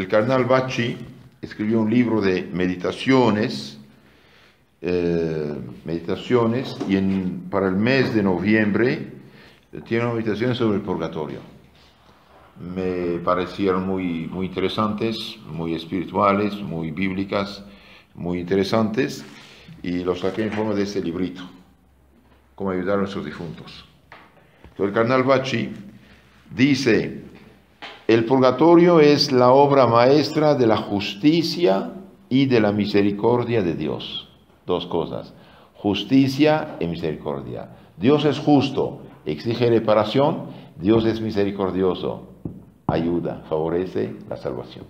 El cardenal Bacci escribió un libro de meditaciones, y para el mes de noviembre tiene una meditación sobre el purgatorio. Me parecieron muy interesantes, muy espirituales, muy bíblicas, muy interesantes, y los saqué en forma de este librito, Cómo ayudar a nuestros difuntos. Entonces, el cardenal Bacci dice: el purgatorio es la obra maestra de la justicia y de la misericordia de Dios. Dos cosas: justicia y misericordia. Dios es justo, exige reparación. Dios es misericordioso, ayuda, favorece la salvación.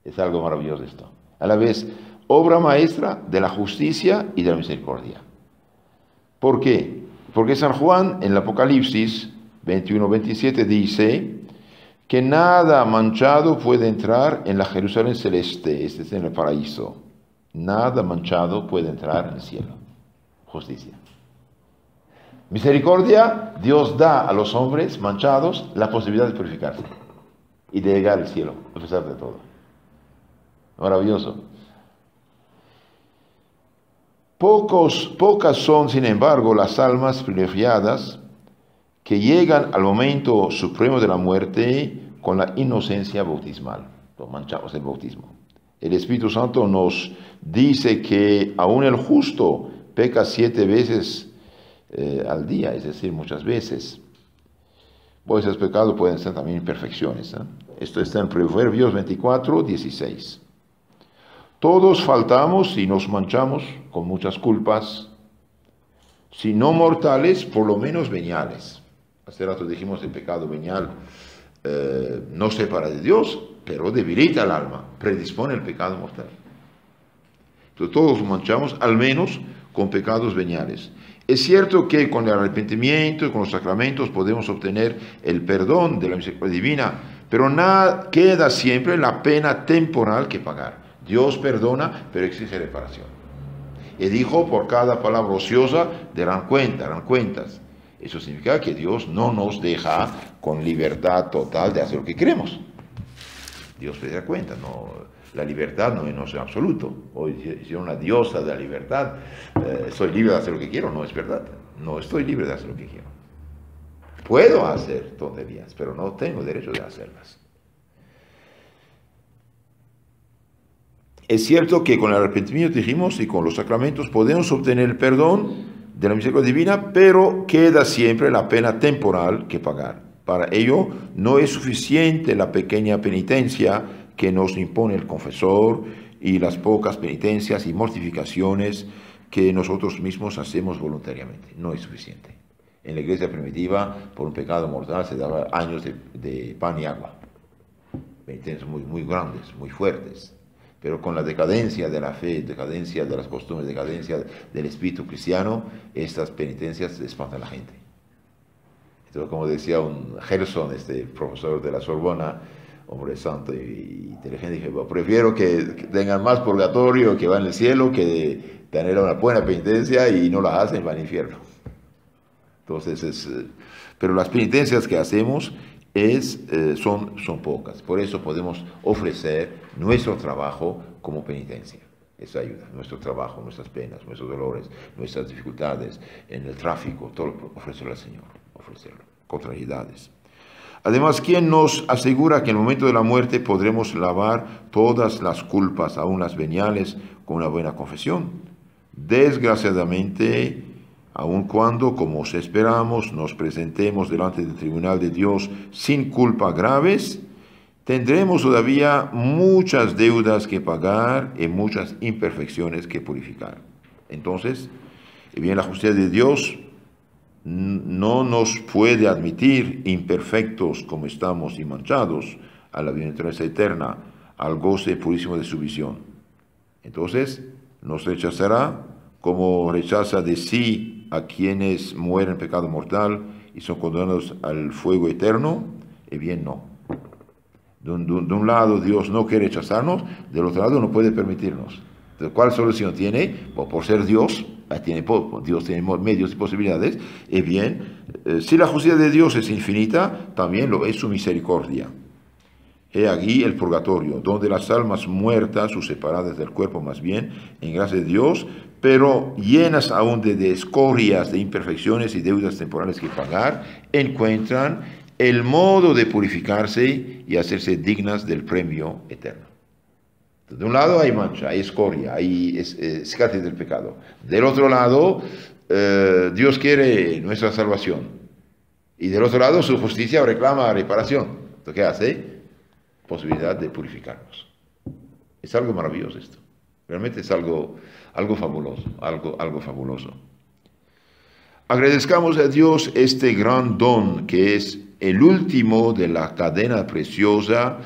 Es algo maravilloso esto. A la vez, obra maestra de la justicia y de la misericordia. ¿Por qué? Porque San Juan en el Apocalipsis 21-27 dice que nada manchado puede entrar en la Jerusalén celeste, este es en el paraíso. Nada manchado puede entrar en el cielo. Justicia. Misericordia: Dios da a los hombres manchados la posibilidad de purificarse y de llegar al cielo, a pesar de todo. Maravilloso. Pocas son, sin embargo, las almas privilegiadas que llegan al momento supremo de la muerte con la inocencia bautismal, los manchados del bautismo. El Espíritu Santo nos dice que aún el justo peca 7 veces al día, es decir, muchas veces. Pues esos pecados pueden ser también imperfecciones. Esto está en Proverbios 24-16. Todos faltamos y nos manchamos con muchas culpas, si no mortales, por lo menos veniales. Hace rato dijimos el pecado venial no separa de Dios, pero debilita el alma, predispone el pecado mortal. Entonces todos nos manchamos al menos con pecados veniales. Es cierto que con el arrepentimiento y con los sacramentos podemos obtener el perdón de la misericordia divina, pero queda siempre la pena temporal que pagar. Dios perdona, pero exige reparación. Y dijo: por cada palabra ociosa darán cuentas. Eso significa que Dios no nos deja con libertad total de hacer lo que queremos. Dios pedirá cuenta, la libertad no es absoluto. Hoy, si una diosa de la libertad, soy libre de hacer lo que quiero, no es verdad. No estoy libre de hacer lo que quiero. Puedo hacer tonterías, pero no tengo derecho de hacerlas. Es cierto que con el arrepentimiento, dijimos, y con los sacramentos podemos obtener el perdón de la misericordia divina, pero queda siempre la pena temporal que pagar. Para ello no es suficiente la pequeña penitencia que nos impone el confesor y las pocas penitencias y mortificaciones que nosotros mismos hacemos voluntariamente. No es suficiente. En la iglesia primitiva, por un pecado mortal, se daba años de pan y agua. Penitencias muy grandes, muy fuertes. Pero con la decadencia de la fe, decadencia de las costumbres, decadencia del espíritu cristiano, estas penitencias espantan a la gente. Entonces, como decía un Gerson, profesor de la Sorbona, hombre santo y inteligente, dije: prefiero que tengan más purgatorio, que van al cielo, que tener una buena penitencia y no la hacen, van al infierno. Entonces, pero las penitencias que hacemos son pocas. Por eso podemos ofrecer nuestro trabajo como penitencia. Eso ayuda, nuestro trabajo, nuestras penas, nuestros dolores, nuestras dificultades en el tráfico, todo ofrecerlo al Señor, ofrecerlo, contrariedades. Además, ¿quién nos asegura que en el momento de la muerte podremos lavar todas las culpas, aun las veniales, con una buena confesión? Desgraciadamente, aun cuando, como esperamos, nos presentemos delante del tribunal de Dios sin culpa graves, tendremos todavía muchas deudas que pagar y muchas imperfecciones que purificar. Entonces, bien, la justicia de Dios no nos puede admitir imperfectos como estamos y manchados a la bienaventuranza eterna, al goce purísimo de su visión. Entonces, nos rechazará como rechaza de sí a quienes mueren en pecado mortal y son condenados al fuego eterno. Bien, no. De un lado Dios no quiere rechazarnos, del otro lado no puede permitirnos. Entonces, ¿cuál solución tiene? Por ser Dios, Dios tiene medios y posibilidades. Bien, si la justicia de Dios es infinita, también lo es su misericordia. He aquí el purgatorio, donde las almas muertas, o separadas del cuerpo más bien, en gracia de Dios, pero llenas aún de escorias, de imperfecciones y deudas temporales que pagar, encuentran el modo de purificarse y hacerse dignas del premio eterno. De un lado hay mancha, hay escoria, hay cicatriz del pecado. Del otro lado, Dios quiere nuestra salvación. Y del otro lado, su justicia reclama reparación. ¿Entonces qué hace? Posibilidad de purificarnos. Es algo maravilloso esto. Realmente es algo fabuloso, algo fabuloso. Agradezcamos a Dios este gran don que es el último de la cadena preciosa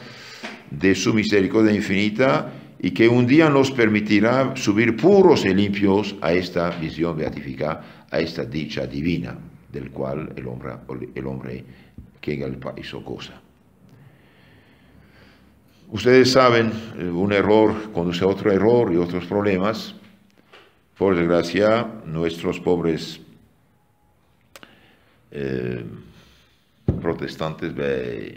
de su misericordia infinita y que un día nos permitirá subir puros y limpios a esta visión beatífica, a esta dicha divina, del cual el hombre que en el paraíso goza. Ustedes saben, un error conduce a otro error y otros problemas. Por desgracia, nuestros pobres protestantes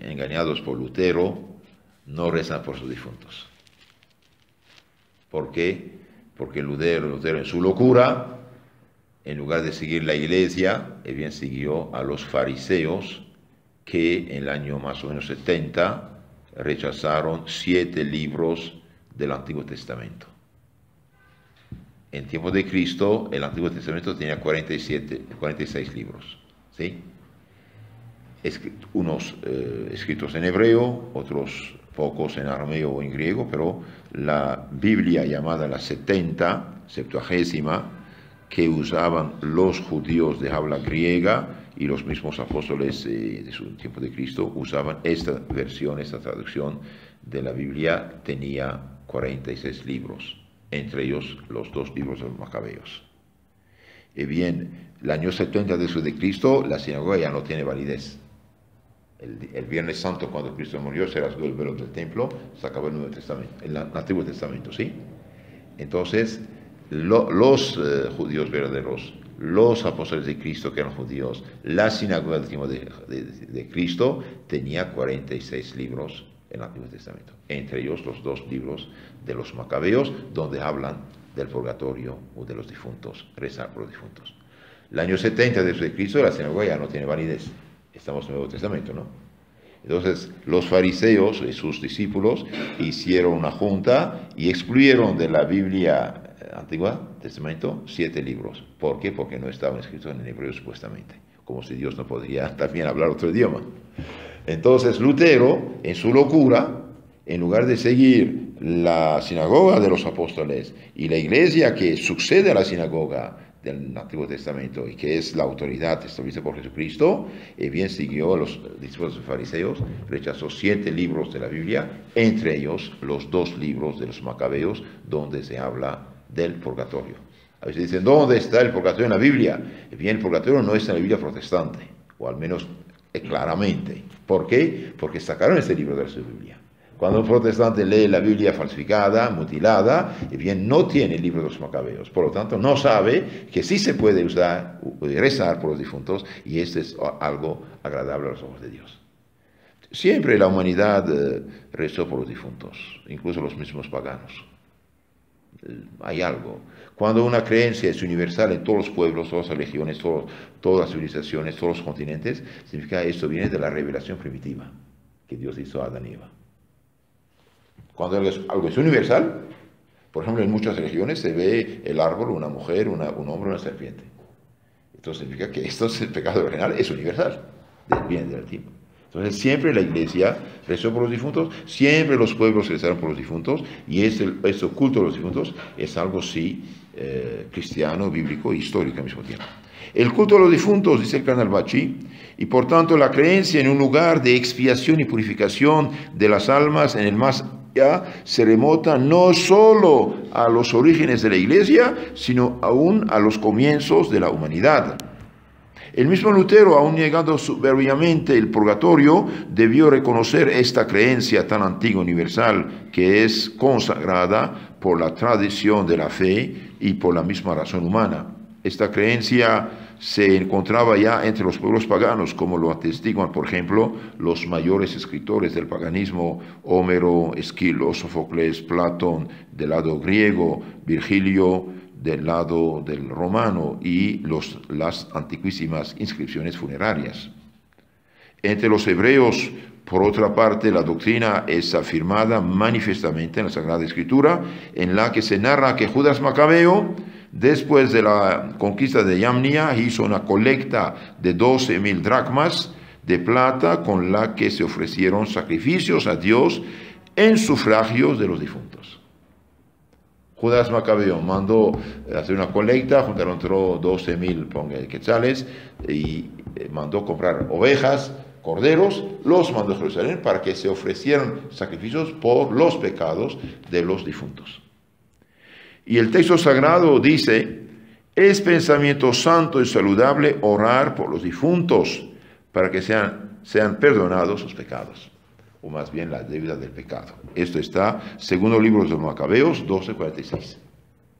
engañados por Lutero no rezan por sus difuntos. ¿Por qué? Porque Lutero en su locura, en lugar de seguir la iglesia, bien siguió a los fariseos que en el año más o menos 70 rechazaron 7 libros del Antiguo Testamento. En tiempo de Cristo, el Antiguo Testamento tenía 46 libros, ¿sí? Unos escritos en hebreo, otros pocos en arameo o en griego, pero la Biblia llamada la 70, que usaban los judíos de habla griega y los mismos apóstoles de su tiempo de Cristo usaban esta versión, esta traducción de la Biblia, tenía 46 libros, entre ellos los 2 libros de los Macabeos. Y bien, el año 70 después de Cristo, la sinagoga ya no tiene validez. El Viernes Santo, cuando Cristo murió, se rasgó el velo del templo, se acabó el Nuevo Testamento, el Antiguo Testamento, ¿sí? Entonces, los judíos verdaderos, los apóstoles de Cristo que eran judíos, la sinagoga del tiempo de Cristo tenía 46 libros en el Antiguo Testamento, entre ellos los 2 libros de los Macabeos, donde hablan del purgatorio o de los difuntos, rezar por los difuntos. El año 70 después de Cristo, la sinagoga ya no tiene validez. Estamos en el Nuevo Testamento, ¿no? Entonces, los fariseos y sus discípulos hicieron una junta y excluyeron de la Biblia Antigua Testamento 7 libros. ¿Por qué? Porque no estaban escritos en hebreo supuestamente, como si Dios no podría también hablar otro idioma. Entonces, Lutero, en su locura, en lugar de seguir la sinagoga de los apóstoles y la iglesia que sucede a la sinagoga del Antiguo Testamento y que es la autoridad establecida por Jesucristo, bien siguió a los discípulos de los fariseos, rechazó 7 libros de la Biblia, entre ellos los 2 libros de los Macabeos, donde se habla del purgatorio. A veces dicen, ¿dónde está el purgatorio en la Biblia? Bien, el purgatorio no está en la Biblia protestante, o al menos claramente. ¿Por qué? Porque sacaron este libro de su Biblia. Cuando un protestante lee la Biblia falsificada, mutilada, bien, no tiene el libro de los Macabeos. Por lo tanto, no sabe que sí se puede usar, rezar por los difuntos, y este es algo agradable a los ojos de Dios. Siempre la humanidad rezó por los difuntos, incluso los mismos paganos. Hay algo. Cuando una creencia es universal en todos los pueblos, todas las religiones, todas las civilizaciones, todos los continentes, significa que esto viene de la revelación primitiva que Dios hizo a Adán y Eva. Cuando algo es universal, por ejemplo, en muchas religiones se ve el árbol, una mujer, un hombre, una serpiente. Entonces significa que esto es el pecado original, es universal, viene del tiempo. Entonces siempre la iglesia rezó por los difuntos, siempre los pueblos rezaron por los difuntos, y este culto de los difuntos es algo sí cristiano, bíblico e histórico al mismo tiempo. El culto de los difuntos, dice el cardenal Bacci, y por tanto la creencia en un lugar de expiación y purificación de las almas en el más allá se remota no solo a los orígenes de la iglesia, sino aún a los comienzos de la humanidad. El mismo Lutero, aun negando soberbiamente el purgatorio, debió reconocer esta creencia tan antigua y universal que es consagrada por la tradición de la fe y por la misma razón humana. Esta creencia se encontraba ya entre los pueblos paganos, como lo atestiguan, por ejemplo, los mayores escritores del paganismo, Homero, Esquilo, Sófocles, Platón, del lado griego, Virgilio, del lado del romano, y las antiquísimas inscripciones funerarias. Entre los hebreos, por otra parte, la doctrina es afirmada manifiestamente en la Sagrada Escritura, en la que se narra que Judas Macabeo, después de la conquista de Yamnia, hizo una colecta de 12,000 dracmas de plata con la que se ofrecieron sacrificios a Dios en sufragios de los difuntos. Judas Macabeo mandó hacer una colecta, juntaron 12,000 quetzales y mandó comprar ovejas, corderos, los mandó a Jerusalén para que se ofrecieran sacrificios por los pecados de los difuntos. Y el texto sagrado dice, es pensamiento santo y saludable orar por los difuntos para que sean perdonados sus pecados, o más bien la deuda del pecado. Esto está, segundo libro de los Macabeos, 12:46.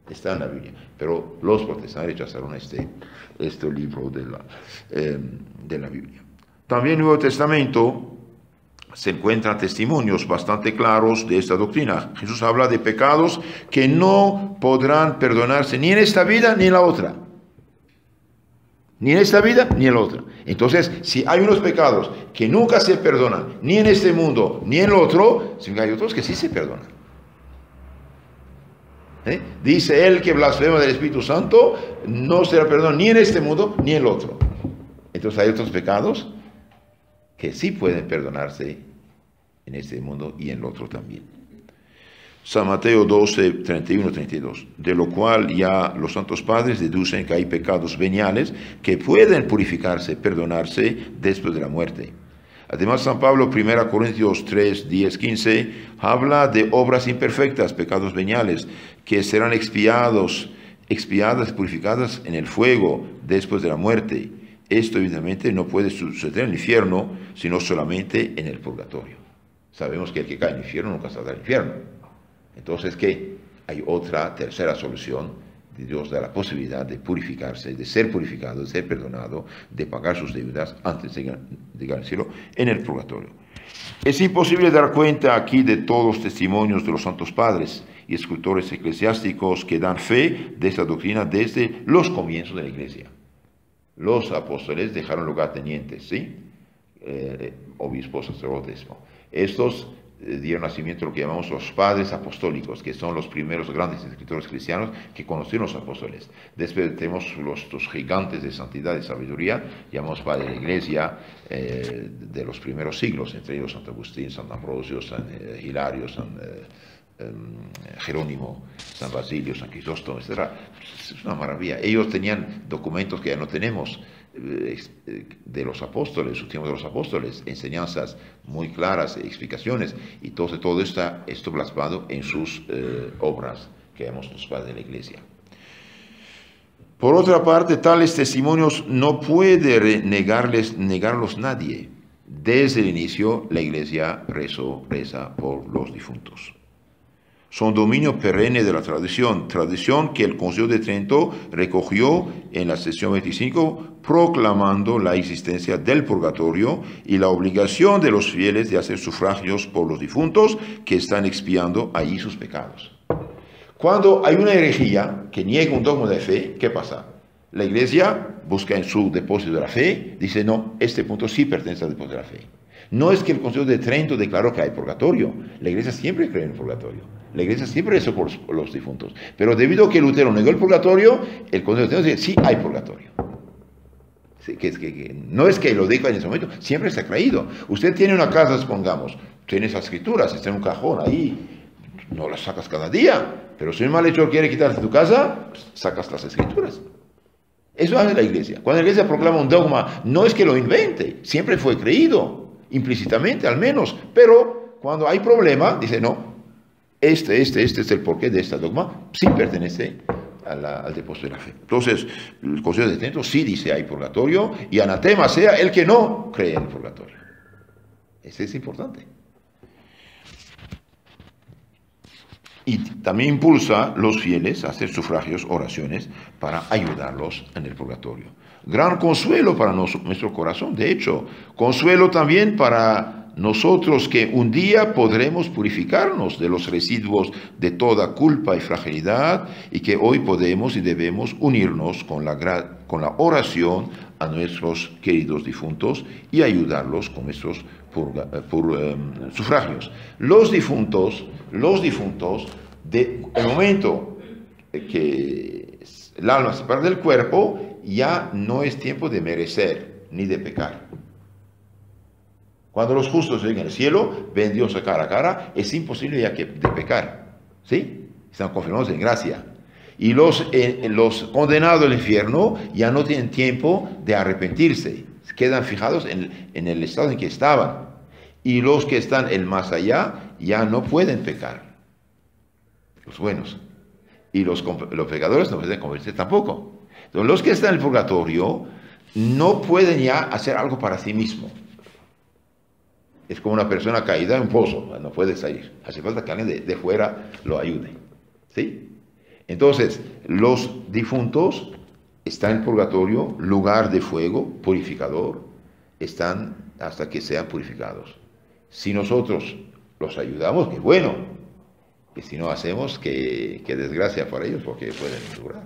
Está en la Biblia, pero los protestantes rechazaron este libro de la Biblia. También en el Nuevo Testamento se encuentran testimonios bastante claros de esta doctrina. Jesús habla de pecados que no podrán perdonarse ni en esta vida ni en la otra. Ni en esta vida ni en la otra. Entonces, si hay unos pecados que nunca se perdonan, ni en este mundo ni en el otro, hay otros que sí se perdonan. Dice él que blasfema del Espíritu Santo, no será perdonado ni en este mundo ni en el otro. Entonces hay otros pecados que sí pueden perdonarse en este mundo y en el otro también. San Mateo 12:31-32, de lo cual ya los santos padres deducen que hay pecados veniales que pueden purificarse, perdonarse después de la muerte. Además, San Pablo, 1 Corintios 3:10-15, habla de obras imperfectas, pecados veniales, que serán expiadas y purificadas en el fuego después de la muerte. Esto evidentemente no puede suceder en el infierno, sino solamente en el purgatorio. Sabemos que el que cae en el infierno nunca saldrá del infierno. Entonces, ¿qué? Hay otra tercera solución. Dios da la posibilidad de purificarse, de ser purificado, de ser perdonado, de pagar sus deudas antes de llegar al cielo en el purgatorio. Es imposible dar cuenta aquí de todos los testimonios de los santos padres y escritores eclesiásticos que dan fe de esta doctrina desde los comienzos de la Iglesia. Los apóstoles dejaron lugartenientes, ¿sí? Obispos, sacerdotes. Estos dieron nacimiento a lo que llamamos los padres apostólicos, que son los primeros grandes escritores cristianos que conocieron los apóstoles. Después tenemos los gigantes de santidad y sabiduría, llamamos padres de la Iglesia de los primeros siglos, entre ellos Santo Agustín, San Ambrosio, San Hilario, San Jerónimo, San Basilio, San Crisóstomo, etc. Es una maravilla. Ellos tenían documentos que ya no tenemos de los apóstoles, sus tiempos de los apóstoles, enseñanzas muy claras, explicaciones, y todo está esto plasmado en sus obras que llamamos los padres de la Iglesia. Por otra parte, tales testimonios no puede negarlos nadie. Desde el inicio, la Iglesia reza por los difuntos. Son dominio perenne de la tradición que el Concilio de Trento recogió en la sesión 25, proclamando la existencia del purgatorio y la obligación de los fieles de hacer sufragios por los difuntos que están expiando allí sus pecados. Cuando hay una herejía que niega un dogma de fe, ¿qué pasa? La Iglesia busca en su depósito de la fe, dice, no, este punto sí pertenece al depósito de la fe. No es que el Concilio de Trento declaró que hay purgatorio. La Iglesia siempre cree en el purgatorio. La Iglesia siempre rezó por los difuntos. Pero debido a que Lutero negó el purgatorio, el Concilio de Trento dice, sí hay purgatorio. No es que lo diga en ese momento, siempre se ha creído. Usted tiene una casa, supongamos, tiene esas escrituras, está en un cajón ahí, no las sacas cada día, pero si un malhechor quiere quitarte tu casa, pues sacas las escrituras. Eso hace la Iglesia. Cuando la Iglesia proclama un dogma, no es que lo invente, siempre fue creído, implícitamente al menos, pero cuando hay problema, dice, no, este es el porqué de este dogma, sí pertenece al depósito de la fe. Entonces, el Concilio de Trento sí dice hay purgatorio, y anatema sea el que no cree en el purgatorio. Eso es importante. Y también impulsa a los fieles a hacer sufragios, oraciones, para ayudarlos en el purgatorio. Gran consuelo para nuestro corazón, de hecho, consuelo también para nosotros que un día podremos purificarnos de los residuos de toda culpa y fragilidad y que hoy podemos y debemos unirnos con la oración a nuestros queridos difuntos y ayudarlos con nuestros sufragios. Los difuntos, el momento que el alma se separa del cuerpo, ya no es tiempo de merecer ni de pecar. Cuando los justos lleguen al cielo, ven a Dios cara a cara, es imposible ya de pecar. ¿Sí? Están confirmados en gracia. Y los condenados al infierno ya no tienen tiempo de arrepentirse. Quedan fijados en el estado en que estaban. Y los que están en más allá ya no pueden pecar. Los buenos. Y los pecadores no pueden convertirse tampoco. Entonces, los que están en el purgatorio no pueden ya hacer algo para sí mismo. Es como una persona caída en un pozo, no puede salir. Hace falta que alguien de fuera lo ayude. ¿Sí? Entonces, los difuntos están en el purgatorio, lugar de fuego, purificador, están hasta que sean purificados. Si nosotros los ayudamos, qué bueno. Que si no hacemos, qué desgracia para ellos, porque pueden durar.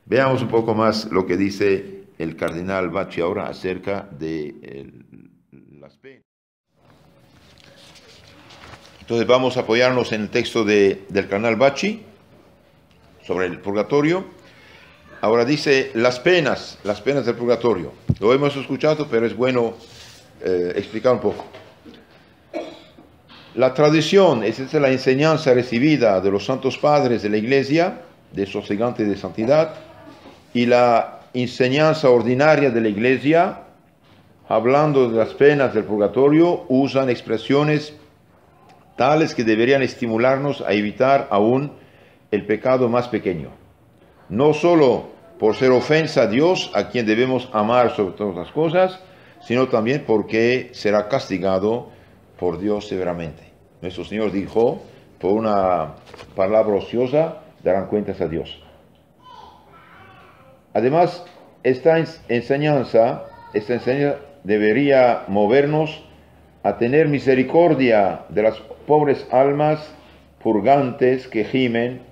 Veamos un poco más lo que dice el cardenal Bacci ahora acerca de las penas. Entonces vamos a apoyarnos en el texto del cardenal Bacci sobre el purgatorio. Ahora dice las penas del purgatorio. Lo hemos escuchado, pero es bueno explicar un poco. La tradición, esa es la enseñanza recibida de los santos padres de la Iglesia, de esos gigantes de santidad, y la enseñanza ordinaria de la Iglesia, hablando de las penas del purgatorio, usan expresiones tales que deberían estimularnos a evitar aún el pecado más pequeño. No solo por ser ofensa a Dios, a quien debemos amar sobre todas las cosas, sino también porque será castigado por Dios severamente. Nuestro Señor dijo, por una palabra ociosa, darán cuentas a Dios. Además, esta enseñanza debería movernos a tener misericordia de las pobres almas purgantes que gimen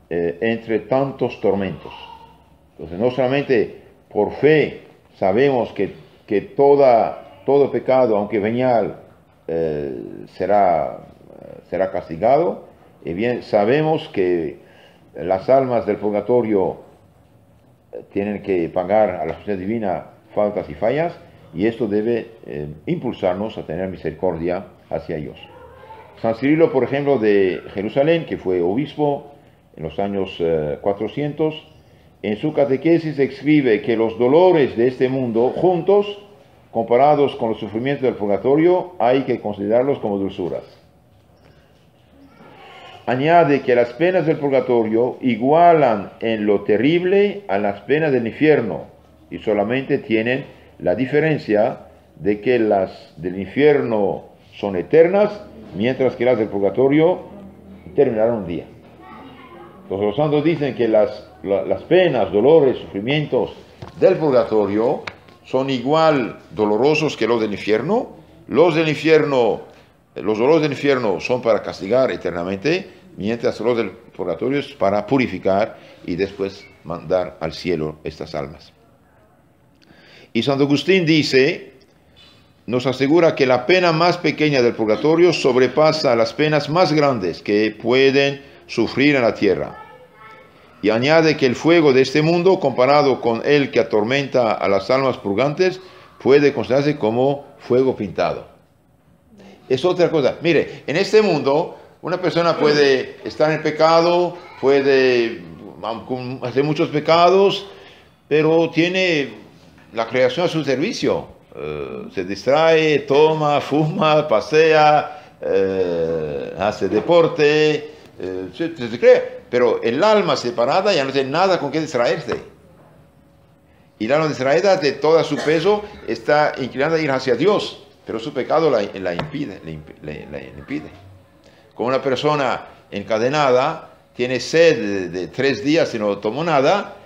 entre tantos tormentos. Entonces, no solamente por fe sabemos que todo pecado, aunque venial, será castigado, y bien sabemos que las almas del purgatorio tienen que pagar a la justicia divina faltas y fallas, y esto debe impulsarnos a tener misericordia hacia ellos. San Cirilo, por ejemplo, de Jerusalén, que fue obispo en los años 400, en su catequesis escribe que los dolores de este mundo juntos, comparados con los sufrimientos del purgatorio, hay que considerarlos como dulzuras. Añade que las penas del purgatorio igualan en lo terrible a las penas del infierno y solamente tienen la diferencia de que las del infierno son eternas, mientras que las del purgatorio terminarán un día. Entonces los santos dicen que las penas, dolores, sufrimientos del purgatorio son igual dolorosos que los del infierno. Los dolores del infierno son para castigar eternamente, mientras los del purgatorio es para purificar y después mandar al cielo estas almas. Y Santo Agustín nos asegura que la pena más pequeña del purgatorio sobrepasa las penas más grandes que pueden sufrir en la tierra. Y añade que el fuego de este mundo, comparado con el que atormenta a las almas purgantes, puede considerarse como fuego pintado. Es otra cosa. Mire, en este mundo, una persona puede estar en pecado, puede hacer muchos pecados, pero tiene la creación a su servicio. Se distrae, toma, fuma, pasea, hace deporte, se cree. Pero el alma separada ya no tiene nada con qué distraerse. Y la alma distraída de todo su peso está inclinada a ir hacia Dios, pero su pecado la impide. Como una persona encadenada, tiene sed de 3 días y no tomó nada,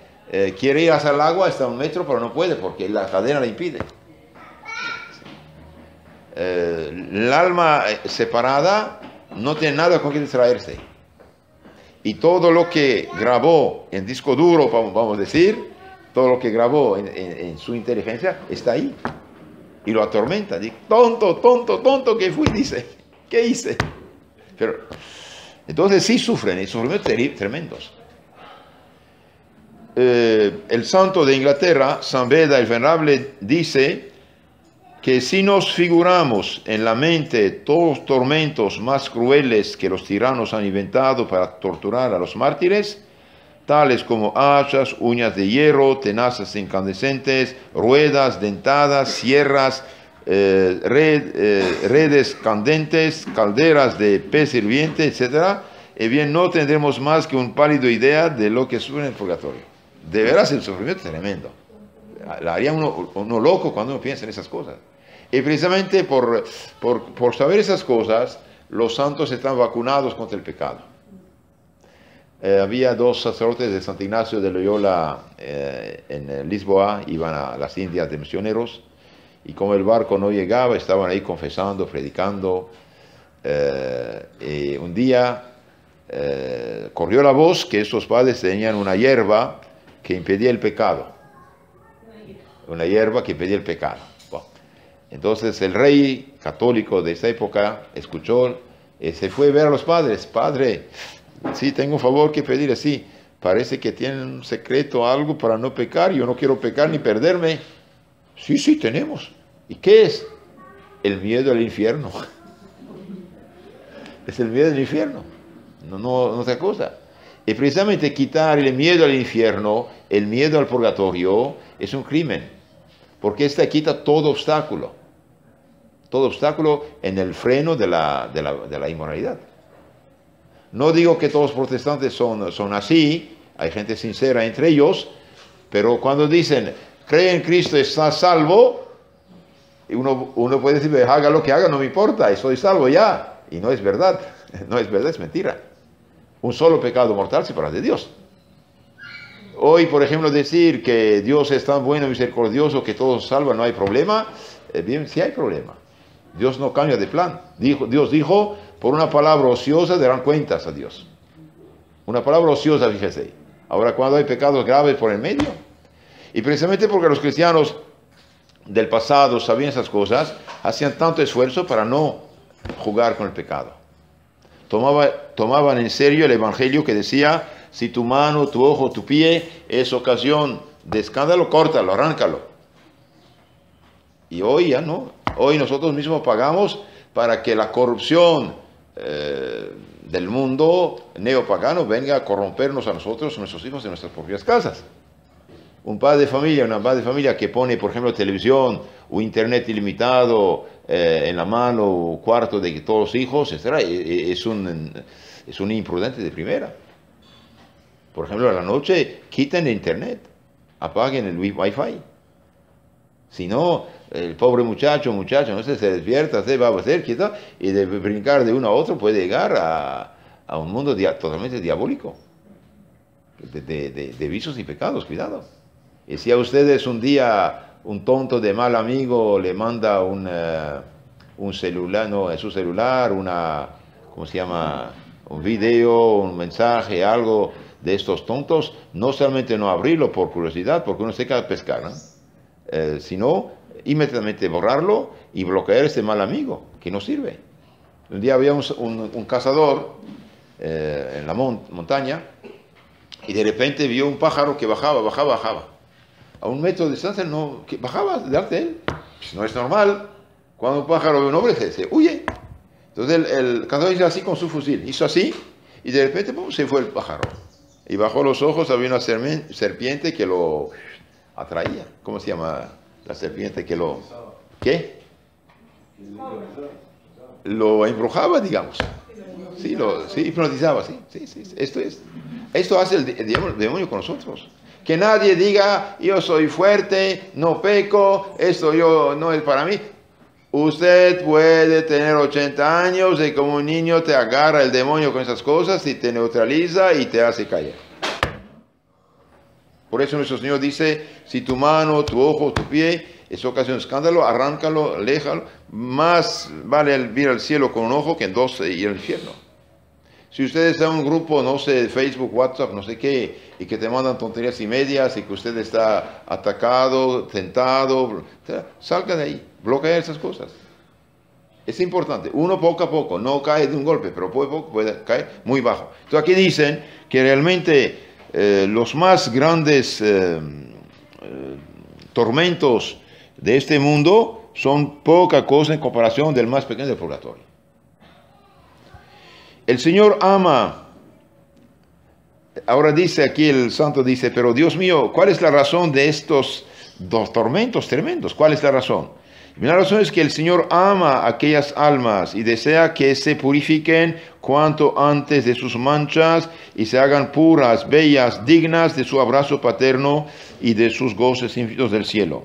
quiere ir hacia el agua hasta 1 metro, pero no puede porque la cadena le impide. El alma separada no tiene nada con que distraerse. Y todo lo que grabó en disco duro, vamos a decir, todo lo que grabó en su inteligencia está ahí. Y lo atormenta. Dice, tonto, tonto, tonto que fui, dice. ¿Qué hice? Pero, entonces sí sufren, y sufrimientos tremendos. El santo de Inglaterra, San Beda el Venerable, dice que si nos figuramos en la mente todos los tormentos más crueles que los tiranos han inventado para torturar a los mártires, tales como hachas, uñas de hierro, tenazas incandescentes, ruedas dentadas, sierras, redes candentes, calderas de pez hirviente, etc., bien no tendremos más que un pálido idea de lo que sufre en el purgatorio. De veras el sufrimiento es tremendo. La haría uno loco cuando uno piensa en esas cosas. Y precisamente por saber esas cosas, los santos están vacunados contra el pecado. Había 2 sacerdotes de Santo Ignacio de Loyola en Lisboa, iban a las Indias de misioneros, y como el barco no llegaba, estaban ahí confesando, predicando. Y un día corrió la voz que esos padres tenían una hierba que impedía el pecado. Una hierba que impedía el pecado. Bueno, entonces el rey católico de esa época escuchó, se fue a ver a los padres. Padre, sí, tengo un favor que pedir así. Parece que tienen un secreto, algo para no pecar. Yo no quiero pecar ni perderme. Sí, sí, tenemos. ¿Y qué es? El miedo al infierno. Es el miedo al infierno. No otra cosa. Y precisamente quitar el miedo al infierno, el miedo al purgatorio, es un crimen. Porque esta quita todo obstáculo. Todo obstáculo en el freno de la inmoralidad. No digo que todos los protestantes son así, hay gente sincera entre ellos, pero cuando dicen, cree en Cristo, está salvo, uno puede decir, haga lo que haga, no me importa, estoy salvo ya. Y no es verdad, no es verdad, es mentira. Un solo pecado mortal separa de Dios. Hoy, por ejemplo, decir que Dios es tan bueno y misericordioso que todos salvan, no hay problema. Bien, sí hay problema. Dios no cambia de plan. Dios dijo, por una palabra ociosa darán cuentas a Dios. Una palabra ociosa, fíjese. Ahora, cuando hay pecados graves por el medio. Y precisamente porque los cristianos del pasado sabían esas cosas, hacían tanto esfuerzo para no jugar con el pecado. Tomaban en serio el evangelio que decía, si tu mano, tu ojo, tu pie es ocasión de escándalo, córtalo, arráncalo. Y hoy ya no. Hoy nosotros mismos pagamos para que la corrupción del mundo neopagano venga a corrompernos a nosotros, a nuestros hijos, en nuestras propias casas. Un padre de familia, una madre de familia que pone, por ejemplo, televisión o internet ilimitado en la mano o cuarto de todos los hijos, etc., es un imprudente de primera. Por ejemplo, a la noche quiten el internet, apaguen el wifi. Si no, el pobre muchacho, no sé, se despierta, se va a hacer quieto, y de brincar de uno a otro puede llegar a un mundo totalmente diabólico, de vicios y pecados, cuidado. Y si a ustedes un día un tonto de mal amigo le manda un celular, no, en su celular, ¿cómo se llama? Un video, un mensaje, algo de estos tontos, no solamente no abrirlo por curiosidad, porque uno se queda a pescar, ¿no? Sino inmediatamente borrarlo y bloquear a este mal amigo, que no sirve. Un día había un cazador en la montaña, y de repente vio un pájaro que bajaba. A 1 metro de distancia, que bajaba delante de él. Pues no es normal. Cuando un pájaro ve un hombre, se huye. Entonces el cazador hizo así con su fusil. Hizo así, y de repente se fue el pájaro. Y bajó los ojos, había una serpiente que lo atraía. ¿Cómo se llama la serpiente que lo... ¿Qué? Lo embrujaba, digamos. Sí, hipnotizaba, sí. Esto hace el demonio con nosotros. Que nadie diga, yo soy fuerte, no peco, esto no es para mí. Usted puede tener 80 años y como un niño te agarra el demonio con esas cosas y te neutraliza y te hace caer. Por eso nuestro Señor dice, si tu mano, tu ojo, tu pie es ocasión de escándalo, arráncalo, aléjalo. Más vale ir al cielo con un ojo que en dos ir al infierno. Si usted está en un grupo, no sé, Facebook, WhatsApp, no sé qué, y que te mandan tonterías y medias y que usted está atacado, tentado, salga de ahí, bloquea esas cosas. Es importante, uno poco a poco, no cae de un golpe, pero poco a poco puede caer muy bajo. Entonces aquí dicen que realmente los más grandes tormentos de este mundo son poca cosa en comparación del más pequeño del purgatorio. El Señor ama. Ahora dice aquí el santo, dice, pero Dios mío, ¿cuál es la razón de estos dos tormentos tremendos? ¿Cuál es la razón? Y la razón es que el Señor ama a aquellas almas y desea que se purifiquen cuanto antes de sus manchas y se hagan puras, bellas, dignas de su abrazo paterno y de sus goces infinitos del cielo.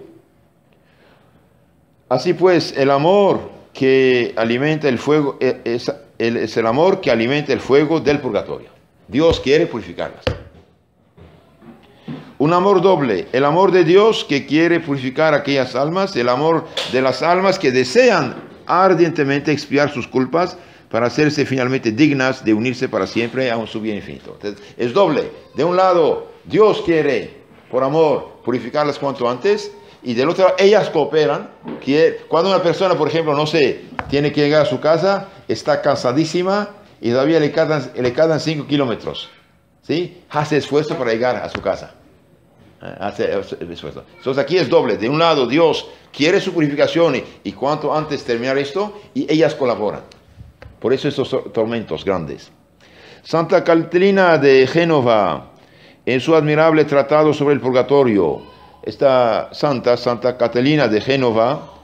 Así pues, el amor que alimenta el fuego es el amor que alimenta el fuego del purgatorio. Dios quiere purificarlas. Un amor doble, el amor de Dios que quiere purificar a aquellas almas, el amor de las almas que desean ardientemente expiar sus culpas para hacerse finalmente dignas de unirse para siempre a su bien infinito. Entonces, es doble. De un lado, Dios quiere, por amor, purificarlas cuanto antes, y del otro lado, ellas cooperan. Cuando una persona, por ejemplo, no sé, tiene que llegar a su casa, está cansadísima y todavía le quedan 5 kilómetros, ¿sí? Hace esfuerzo para llegar a su casa. Hace esfuerzo. Entonces aquí es doble. De un lado, Dios quiere su purificación y cuanto antes terminar esto, y ellas colaboran. Por eso estos tormentos grandes. Santa Catalina de Génova, en su admirable tratado sobre el purgatorio, esta Santa Catalina de Génova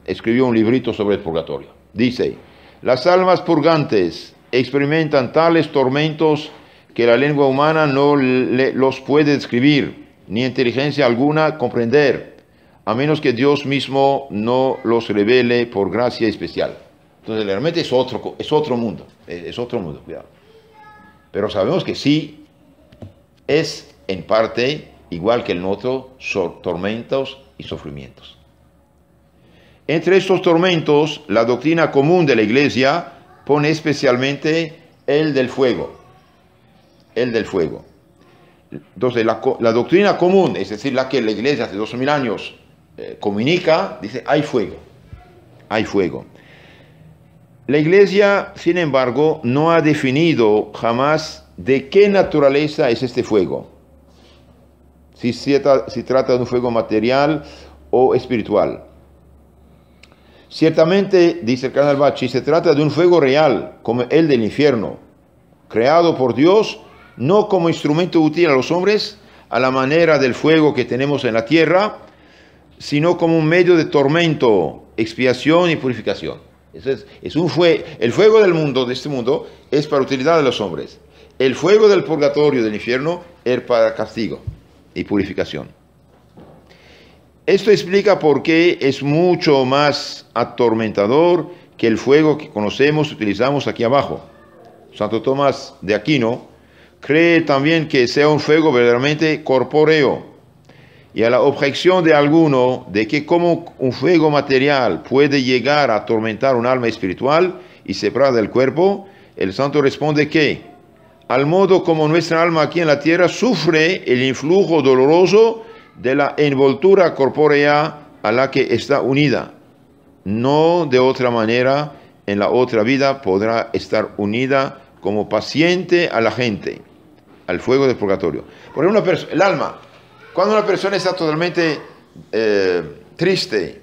escribió un librito sobre el purgatorio. Dice, las almas purgantes experimentan tales tormentos que la lengua humana no los puede describir, ni inteligencia alguna comprender, a menos que Dios mismo no los revele por gracia especial. Entonces realmente es otro mundo, cuidado. Pero sabemos que sí es en parte igual que el otro, son tormentos y sufrimientos. Entre estos tormentos, la doctrina común de la Iglesia pone especialmente el del fuego. El del fuego. Entonces, la doctrina común, es decir, la que la Iglesia hace 2000 años comunica, dice, hay fuego. Hay fuego. La Iglesia, sin embargo, no ha definido jamás de qué naturaleza es este fuego. Si trata de un fuego material o espiritual. Ciertamente, dice el cardenal Bacci, se trata de un fuego real, como el del infierno, creado por Dios, no como instrumento útil a los hombres, a la manera del fuego que tenemos en la tierra, sino como un medio de tormento, expiación y purificación. El fuego del mundo, de este mundo, es para utilidad de los hombres. El fuego del purgatorio, del infierno, es para castigo y purificación. Esto explica por qué es mucho más atormentador que el fuego que conocemos y utilizamos aquí abajo. Santo Tomás de Aquino cree también que sea un fuego verdaderamente corpóreo, y a la objeción de alguno de que como un fuego material puede llegar a atormentar un alma espiritual y separada del cuerpo, el santo responde que, al modo como nuestra alma aquí en la tierra sufre el influjo doloroso de la envoltura corpórea a la que está unida, no de otra manera en la otra vida podrá estar unida como paciente a la gente, al fuego del purgatorio. Por ejemplo, el alma, cuando una persona está totalmente triste,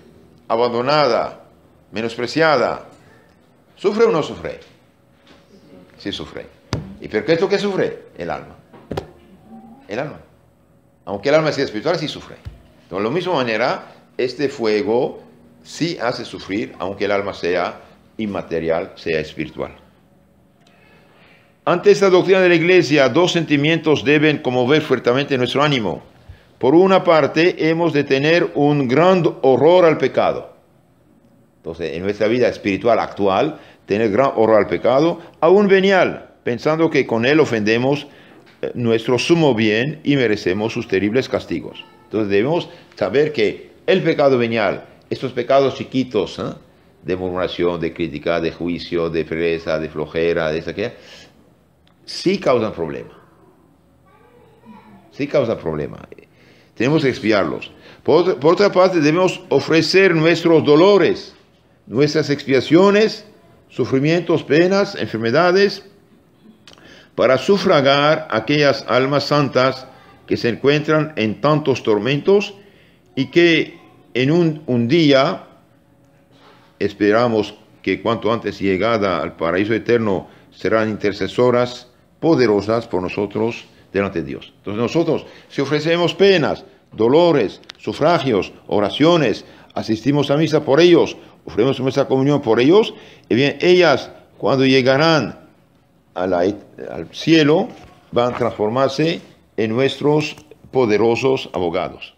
abandonada, menospreciada, ¿sufre o no sufre? Sí sufre. ¿Y por qué es lo que sufre? El alma. El alma. Aunque el alma sea espiritual, sí sufre. De la misma manera, este fuego sí hace sufrir, aunque el alma sea inmaterial, sea espiritual. Ante esta doctrina de la Iglesia, dos sentimientos deben conmover fuertemente nuestro ánimo. Por una parte, hemos de tener un gran horror al pecado. Entonces, en nuestra vida espiritual actual, tener gran horror al pecado, aún venial, pensando que con él ofendemos nuestro sumo bien y merecemos sus terribles castigos. Entonces, debemos saber que el pecado venial, estos pecados chiquitos, de murmuración, de crítica, de juicio, de pereza, de flojera, de esa que sí causan problema. Sí causan problema. Tenemos que expiarlos. Por otra parte, debemos ofrecer nuestros dolores, nuestras expiaciones, sufrimientos, penas, enfermedades, para sufragar aquellas almas santas que se encuentran en tantos tormentos y que en un día, esperamos que cuanto antes llegada al paraíso eterno, serán intercesoras poderosas por nosotros delante de Dios. Entonces nosotros, si ofrecemos penas, dolores, sufragios, oraciones, asistimos a misa por ellos, ofrecemos nuestra comunión por ellos, y bien, ellas cuando llegarán al cielo van a transformarse en nuestros poderosos abogados.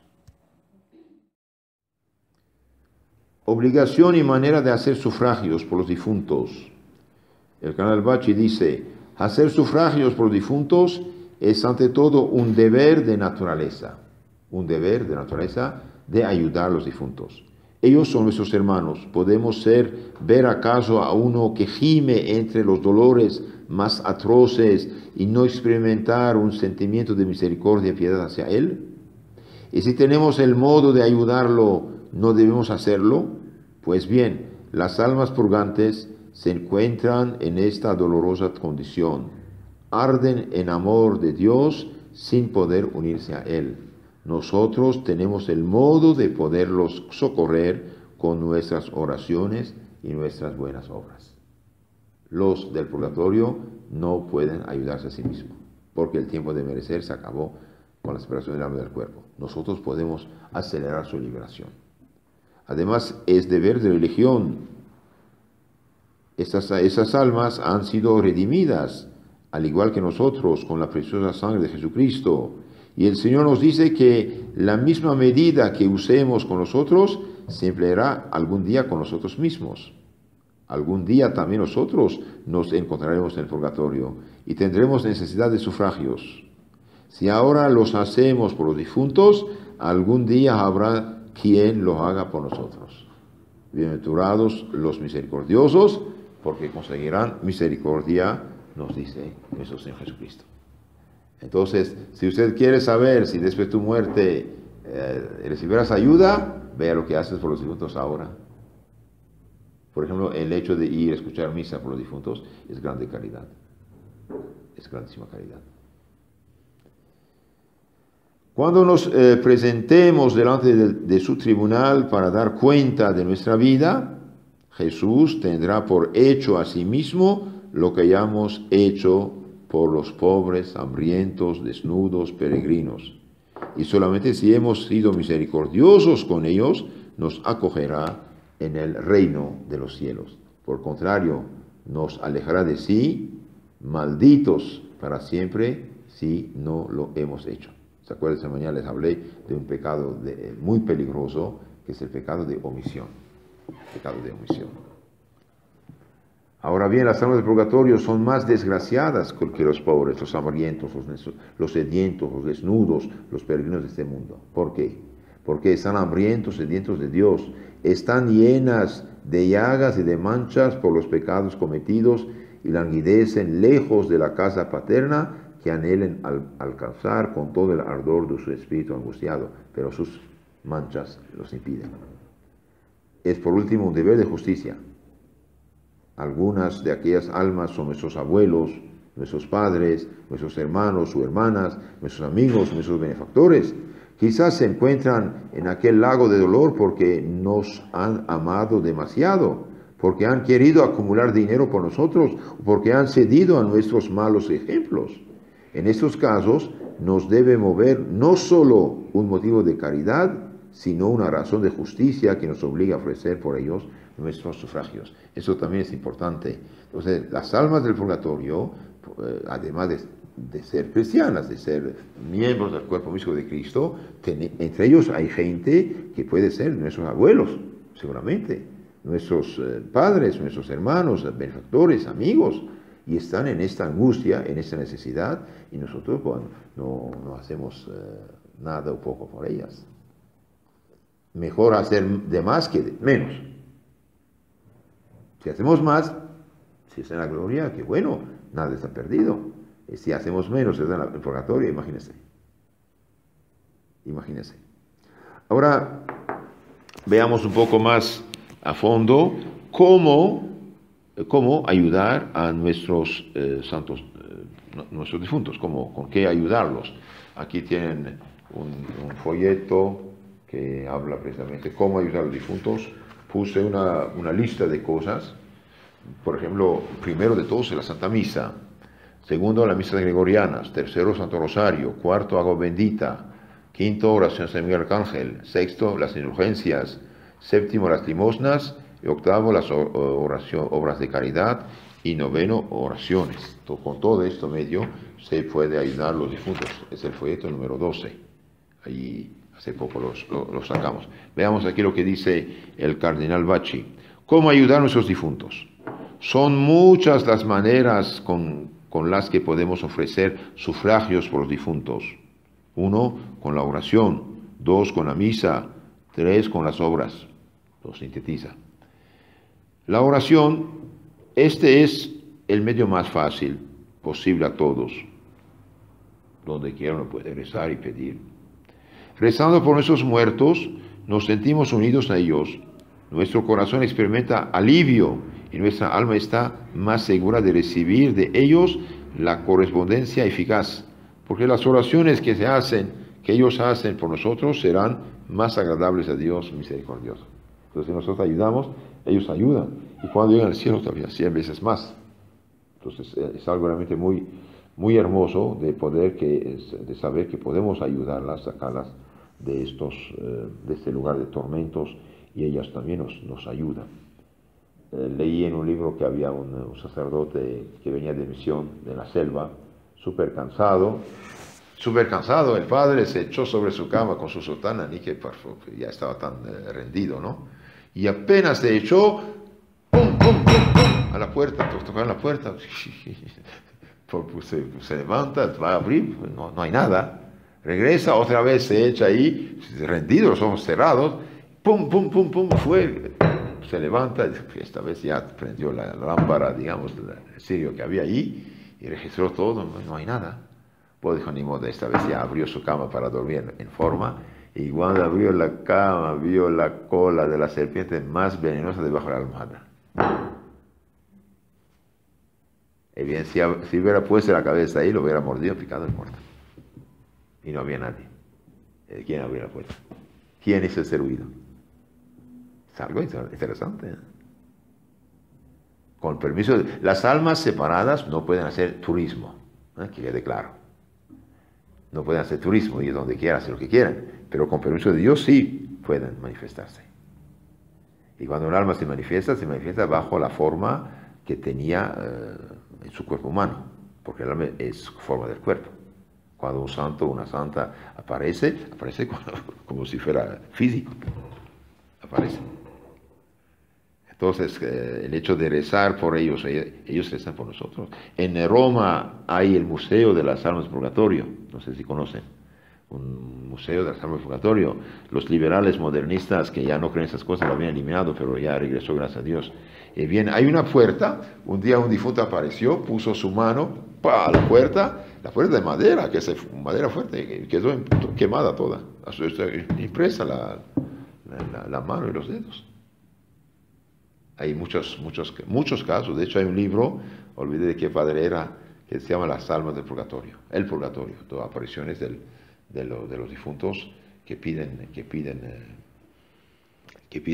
Obligación y manera de hacer sufragios por los difuntos. El canal Bachi dice, hacer sufragios por los difuntos es ante todo un deber de naturaleza de ayudar a los difuntos. Ellos son nuestros hermanos. Podemos ver acaso a uno que gime entre los dolores más atroces y no experimentar un sentimiento de misericordia y piedad hacia él. Y si tenemos el modo de ayudarlo, ¿no debemos hacerlo? Pues bien, las almas purgantes se encuentran en esta dolorosa condición. Arden en amor de Dios sin poder unirse a Él. Nosotros tenemos el modo de poderlos socorrer con nuestras oraciones y nuestras buenas obras. Los del purgatorio no pueden ayudarse a sí mismos, porque el tiempo de merecer se acabó con la separación del alma del cuerpo. Nosotros podemos acelerar su liberación. Además, es deber de religión. Esas almas han sido redimidas, al igual que nosotros, con la preciosa sangre de Jesucristo. Y el Señor nos dice que la misma medida que usemos con nosotros, se empleará algún día con nosotros mismos. Algún día también nosotros nos encontraremos en el purgatorio y tendremos necesidad de sufragios. Si ahora los hacemos por los difuntos, algún día habrá quien lo haga por nosotros. Bienaventurados los misericordiosos, porque conseguirán misericordia, nos dice nuestro Señor Jesucristo. Entonces, si usted quiere saber si después de tu muerte recibirás ayuda, vea lo que haces por los difuntos ahora. Por ejemplo, el hecho de ir a escuchar misa por los difuntos es grande caridad. Es grandísima caridad. Cuando nos presentemos delante de su tribunal para dar cuenta de nuestra vida, Jesús tendrá por hecho a sí mismo lo que hayamos hecho por los pobres, hambrientos, desnudos, peregrinos. Y solamente si hemos sido misericordiosos con ellos, nos acogerá en el reino de los cielos. Por contrario, nos alejará de sí, malditos para siempre, si no lo hemos hecho. ¿Se acuerdan? Esta mañana les hablé de un pecado muy peligroso, que es el pecado de omisión. Pecado de omisión. Ahora bien, las almas del purgatorio son más desgraciadas que los pobres, los hambrientos, los sedientos, los desnudos, los peregrinos de este mundo. ¿Por qué? Porque están hambrientos, sedientos de Dios, están llenas de llagas y de manchas por los pecados cometidos y languidecen lejos de la casa paterna, que anhelen alcanzar con todo el ardor de su espíritu angustiado, pero sus manchas los impiden. Es por último un deber de justicia. Algunas de aquellas almas son nuestros abuelos, nuestros padres, nuestros hermanos o hermanas, nuestros amigos, nuestros benefactores. Quizás se encuentran en aquel lago de dolor porque nos han amado demasiado, porque han querido acumular dinero por nosotros, o porque han cedido a nuestros malos ejemplos. En estos casos nos debe mover no solo un motivo de caridad, sino una razón de justicia que nos obliga a ofrecer por ellos nuestros sufragios. Eso también es importante. Entonces, las almas del purgatorio, además de ser cristianas, de ser miembros del cuerpo místico de Cristo, entre ellos hay gente que puede ser nuestros abuelos, seguramente. nuestros padres, nuestros hermanos, benefactores, amigos, y están en esta angustia, en esta necesidad, y nosotros pues, no hacemos nada o poco por ellas. Mejor hacer de más que de menos. Si hacemos más, si está en la gloria, que bueno, nada está perdido. Y si hacemos menos, está en el purgatorio, imagínense. Imagínense. Ahora, veamos un poco más a fondo cómo ayudar a nuestros santos, nuestros difuntos, con qué ayudarlos. Aquí tienen un folleto que habla precisamente cómo ayudar a los difuntos. Puse una lista de cosas. Por ejemplo, primero de todos la Santa Misa, segundo las misas gregorianas, tercero Santo Rosario, cuarto agua bendita, quinto oración San Miguel Arcángel, sexto las indulgencias, séptimo las limosnas, y octavo las obras de caridad, y noveno oraciones. Con todo esto medio se puede ayudar a los difuntos. Es el folleto número 12. Ahí hace poco lo sacamos. Veamos aquí lo que dice el cardenal Bacci. ¿Cómo ayudar a nuestros difuntos? Son muchas las maneras con las que podemos ofrecer sufragios por los difuntos. 1, con la oración. 2, con la misa. 3, con las obras. Lo sintetiza. La oración, este es el medio más fácil posible a todos. Donde quiera uno puede rezar y pedir. Rezando por nuestros muertos, nos sentimos unidos a ellos. Nuestro corazón experimenta alivio y nuestra alma está más segura de recibir de ellos la correspondencia eficaz, porque las oraciones que ellos hacen por nosotros serán más agradables a Dios misericordioso. Entonces, si nosotros ayudamos, ellos ayudan, y cuando llegan al cielo todavía 100 veces más. Entonces, es algo realmente muy, muy hermoso de saber que podemos ayudarlas, sacarlas de este lugar de tormentos, y ellas también nos ayudan. Leí en un libro que había un sacerdote que venía de misión de la selva, súper cansado, el padre se echó sobre su cama con su sotana, ni que ya estaba tan rendido, ¿no? Y apenas se echó, ¡pum, pum, pum, pum! A la puerta, tocaron la puerta, se levanta, va a abrir, no hay nada, regresa, otra vez se echa ahí, rendido, los ojos cerrados, pum, pum, pum, pum, fue, se levanta, esta vez ya prendió la lámpara, digamos, el cirio que había ahí, y registró todo, no hay nada. Pues dijo, ni modo, esta vez ya abrió su cama para dormir en forma, y cuando abrió la cama, vio la cola de la serpiente más venenosa debajo de la almohada. Y bien, si hubiera puesto la cabeza ahí, lo hubiera mordido, picado y muerto. Y no había nadie. ¿Quién abrió la puerta? ¿Quién hizo ese ruido? Es algo interesante, ¿eh? Con permiso, las almas separadas no pueden hacer turismo, que quede claro. No pueden hacer turismo, ir donde quieran, hacer lo que quieran, pero con permiso de Dios sí pueden manifestarse. Y cuando un alma se manifiesta bajo la forma que tenía en su cuerpo humano, porque el alma es forma del cuerpo. Cuando un santo o una santa aparece como si fuera físico, aparece. Entonces, el hecho de rezar por ellos, ellos rezan por nosotros. En Roma hay el Museo de las Almas del Purgatorio, no sé si conocen, un museo de las Almas del Purgatorio. Los liberales modernistas que ya no creen esas cosas lo habían eliminado, pero ya regresó, gracias a Dios. Bien, hay una puerta, un día un difunto apareció, puso su mano, ¡pa!, a la puerta de madera, que es madera fuerte, que quedó quemada toda, impresa la mano y los dedos. Hay muchos casos. De hecho, hay un libro, olvidé de qué padre era, que se llama Las Almas del Purgatorio. El Purgatorio, todas apariciones de los difuntos que piden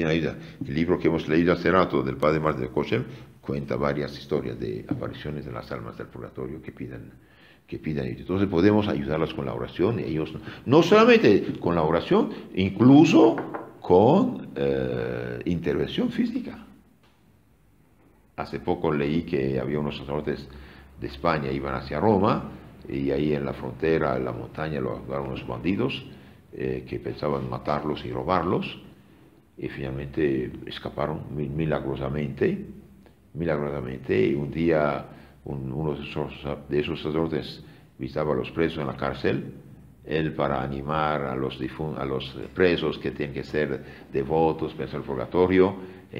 ayuda. El libro que hemos leído hace rato del padre Martín de Cochem cuenta varias historias de apariciones de las almas del purgatorio que piden ayuda. Entonces podemos ayudarlas con la oración. Ellos no solamente con la oración, incluso con intervención física. Hace poco leí que había unos sacerdotes de España, iban hacia Roma, y ahí en la frontera, en la montaña, lo agarraron unos bandidos que pensaban matarlos y robarlos, y finalmente escaparon milagrosamente. Y un día uno de esos sacerdotes visitaba a los presos en la cárcel. Él, para animar a los presos que tienen que ser devotos, pensar el purgatorio,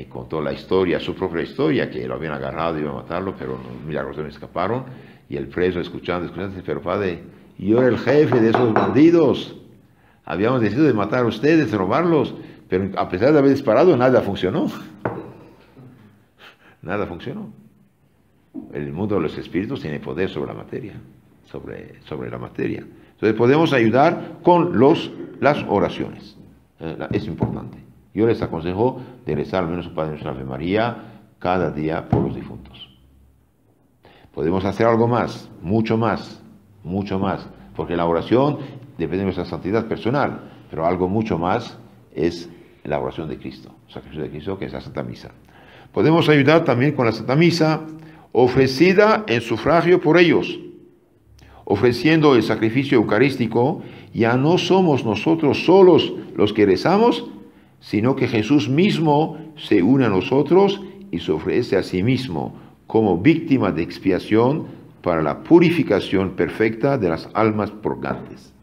contó la historia, su propia historia, que lo habían agarrado y iban a matarlo, pero milagrosamente escaparon. Y el preso, escuchando, dice: pero padre, yo era el jefe de esos bandidos. Habíamos decidido de matar a ustedes, de robarlos, pero a pesar de haber disparado, nada funcionó. Nada funcionó. El mundo de los espíritus tiene poder sobre la materia, sobre la materia. Entonces podemos ayudar con las oraciones. Es importante. Yo les aconsejo de rezar al menos un Padre Nuestro, Ave María, cada día por los difuntos. Podemos hacer algo más, mucho más, porque la oración depende de nuestra santidad personal, pero algo mucho más es la oración de Cristo, el sacrificio de Cristo, que es la Santa Misa. Podemos ayudar también con la Santa Misa ofrecida en sufragio por ellos. Ofreciendo el sacrificio eucarístico, ya no somos nosotros solos los que rezamos, sino que Jesús mismo se une a nosotros y se ofrece a sí mismo como víctima de expiación para la purificación perfecta de las almas purgantes.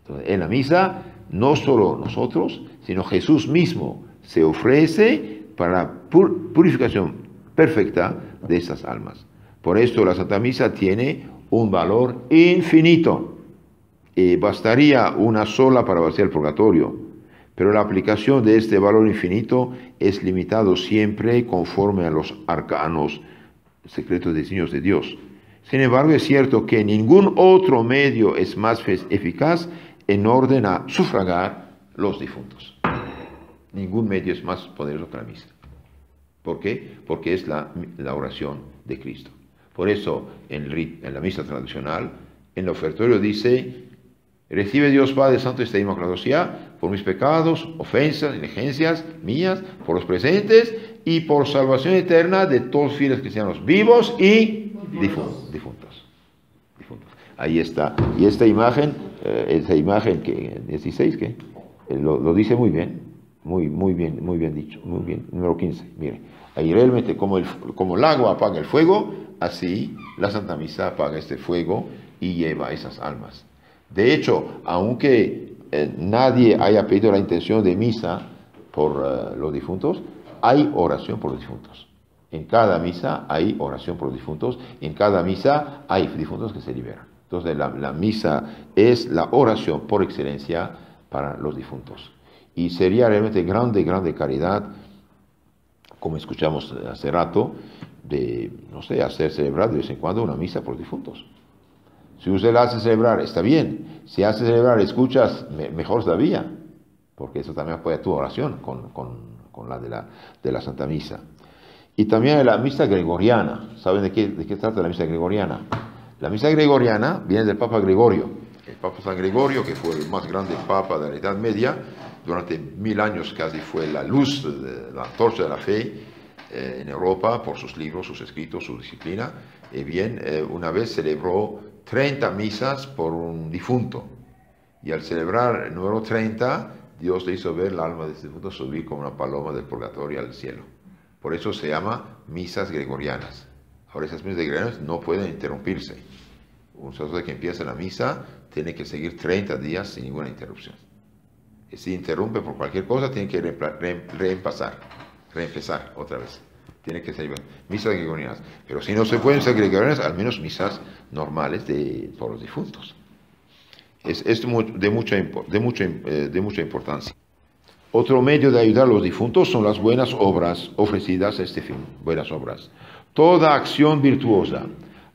Entonces, en la misa, no solo nosotros, sino Jesús mismo se ofrece para la purificación perfecta de esas almas. Por esto la Santa Misa tiene un valor infinito. Bastaría una sola para vaciar el purgatorio, pero la aplicación de este valor infinito es limitado siempre conforme a los arcanos, secretos designios de Dios. Sin embargo, es cierto que ningún otro medio es más eficaz en orden a sufragar los difuntos. Ningún medio es más poderoso que la misa. ¿Por qué? Porque es la oración de Cristo. Por eso, en la misa tradicional, en el ofertorio dice: recibe Dios Padre Santo esta Inmaculada Sea por mis pecados, ofensas, negligencias mías, por los presentes y por salvación eterna de todos los fieles cristianos vivos y difuntos. Ahí está. Y esta imagen que 16, que lo dice muy bien, muy bien dicho, muy bien. Número 15, mire. Ahí realmente como el agua apaga el fuego, así la Santa Misa apaga este fuego y lleva a esas almas. De hecho, aunque nadie haya pedido la intención de misa por los difuntos, hay oración por los difuntos. En cada misa hay oración por los difuntos, en cada misa hay difuntos que se liberan. Entonces la misa es la oración por excelencia para los difuntos. Y sería realmente grande caridad, como escuchamos hace rato, de, hacer celebrar de vez en cuando una misa por los difuntos. Si usted la hace celebrar, está bien. Si hace celebrar, escuchas, mejor todavía, porque eso también apoya tu oración con la de la Santa Misa. Y también la misa gregoriana. ¿Saben de qué trata la misa gregoriana? La misa gregoriana viene del Papa Gregorio. El Papa San Gregorio, que fue el más grande Papa de la Edad Media, durante 1000 años casi fue la luz, la antorcha de la fe en Europa, por sus libros, sus escritos, su disciplina. Y bien, una vez celebró 30 misas por un difunto. Y al celebrar el número 30, Dios le hizo ver el alma de este difunto subir como una paloma del purgatorio al cielo. Por eso se llama misas gregorianas. Ahora, esas misas gregorianas no pueden interrumpirse. Un sacerdote que empieza la misa tiene que seguir 30 días sin ninguna interrupción. Y si interrumpe por cualquier cosa, tiene que reempezar otra vez. Tiene que ser misas gregorianas. Pero si no se pueden ser gregorianas, al menos misas normales por los difuntos. Es de mucha importancia. Otro medio de ayudar a los difuntos son las buenas obras ofrecidas a este fin. Buenas obras. Toda acción virtuosa,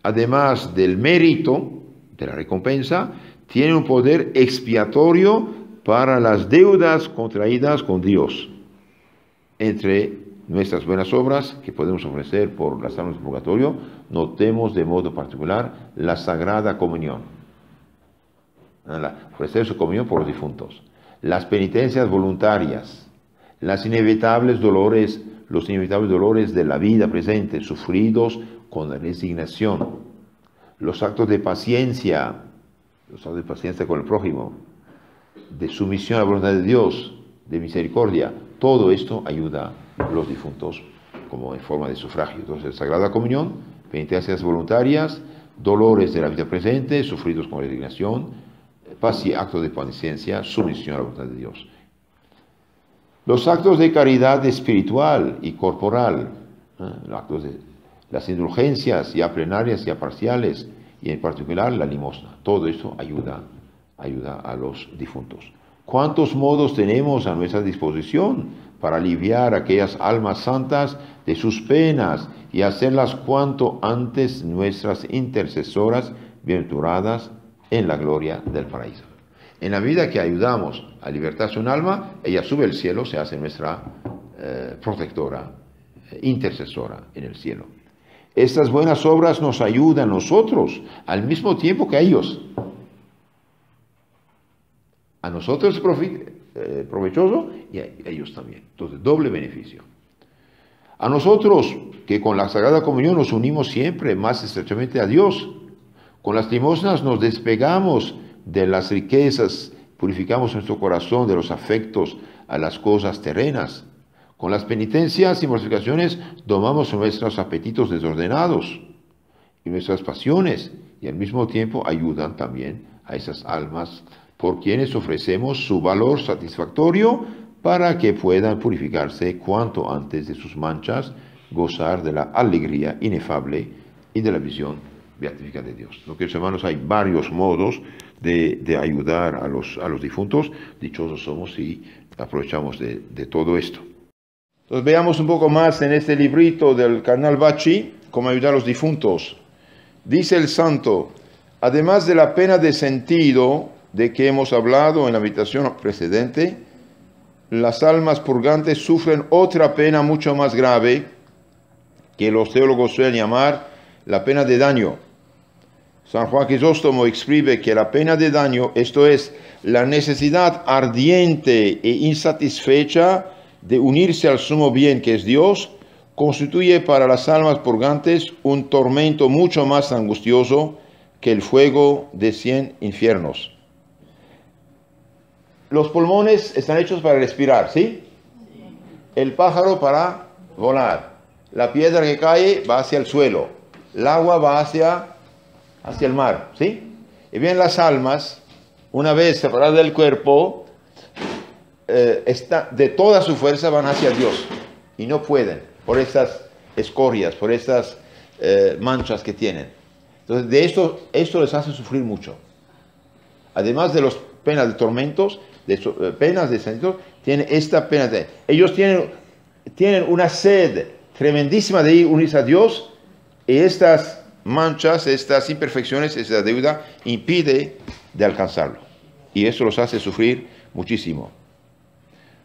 además del mérito, de la recompensa, tiene un poder expiatorio para las deudas contraídas con Dios. Entre nuestras buenas obras que podemos ofrecer por las almas del purgatorio, notemos de modo particular la Sagrada Comunión. Ofrecer su comunión por los difuntos. Las penitencias voluntarias, los inevitables dolores de la vida presente, sufridos con la resignación, los actos de paciencia con el prójimo, de sumisión a la voluntad de Dios, de misericordia, Todo esto ayuda a los difuntos como en forma de sufragio. Entonces, Sagrada Comunión, penitencias voluntarias, dolores de la vida presente, sufridos con resignación, paz y actos de penitencia, sumisión a la voluntad de Dios. Los actos de caridad espiritual y corporal, los actos de las indulgencias, ya plenarias, ya parciales, y en particular la limosna. Todo eso ayuda a los difuntos. ¿Cuántos modos tenemos a nuestra disposición para aliviar a aquellas almas santas de sus penas y hacerlas cuanto antes nuestras intercesoras bienaventuradas en la gloria del paraíso? En la medida que ayudamos a libertarse un alma, ella sube al cielo, se hace nuestra protectora, intercesora en el cielo. Estas buenas obras nos ayudan a nosotros al mismo tiempo que a ellos. A nosotros es provechoso y a ellos también. Entonces, doble beneficio. A nosotros, que con la Sagrada Comunión nos unimos siempre más estrechamente a Dios, con las limosnas nos despegamos de las riquezas, purificamos nuestro corazón de los afectos a las cosas terrenas. Con las penitencias y mortificaciones domamos nuestros apetitos desordenados y nuestras pasiones, y al mismo tiempo ayudan también a esas almas por quienes ofrecemos su valor satisfactorio para que puedan purificarse cuanto antes de sus manchas, gozar de la alegría inefable y de la visión beatífica de Dios. Lo que, hermanos, hay varios modos de ayudar a los difuntos. Dichosos somos si aprovechamos de todo esto. Entonces veamos un poco más en este librito del cardenal Bacci, cómo ayudar a los difuntos. Dice el santo, además de la pena de sentido de que hemos hablado en la meditación precedente, las almas purgantes sufren otra pena mucho más grave que los teólogos suelen llamar la pena de daño. San Juan Crisóstomo escribe que la pena de daño, esto es, la necesidad ardiente e insatisfecha de unirse al sumo bien que es Dios, constituye para las almas purgantes un tormento mucho más angustioso que el fuego de 100 infiernos. Los pulmones están hechos para respirar, ¿sí? El pájaro para volar. La piedra que cae va hacia el suelo. El agua va hacia el mar, ¿sí? Y bien, las almas, una vez separadas del cuerpo, de toda su fuerza van hacia Dios. Y no pueden, por estas escorias, por estas manchas que tienen. Entonces, de esto les hace sufrir mucho. Además de las penas de tormentos, penas de sentido, tienen esta pena de... Ellos tienen una sed tremendísima de unirse a Dios, y estas manchas, estas imperfecciones, esta deuda impide de alcanzarlo. Y eso los hace sufrir muchísimo.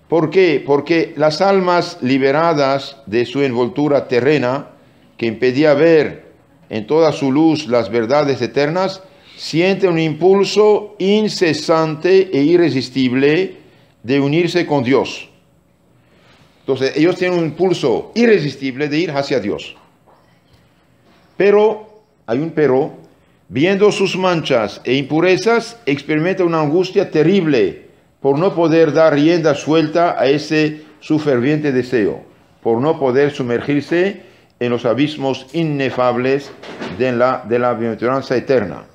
¿Por qué? Porque las almas liberadas de su envoltura terrena, que impedía ver en toda su luz las verdades eternas, sienten un impulso incesante e irresistible de unirse con Dios. Entonces, ellos tienen un impulso irresistible de ir hacia Dios. Pero, hay un pero, viendo sus manchas e impurezas, experimenta una angustia terrible por no poder dar rienda suelta a ese su ferviente deseo, por no poder sumergirse en los abismos inefables de la bienaventuranza eterna.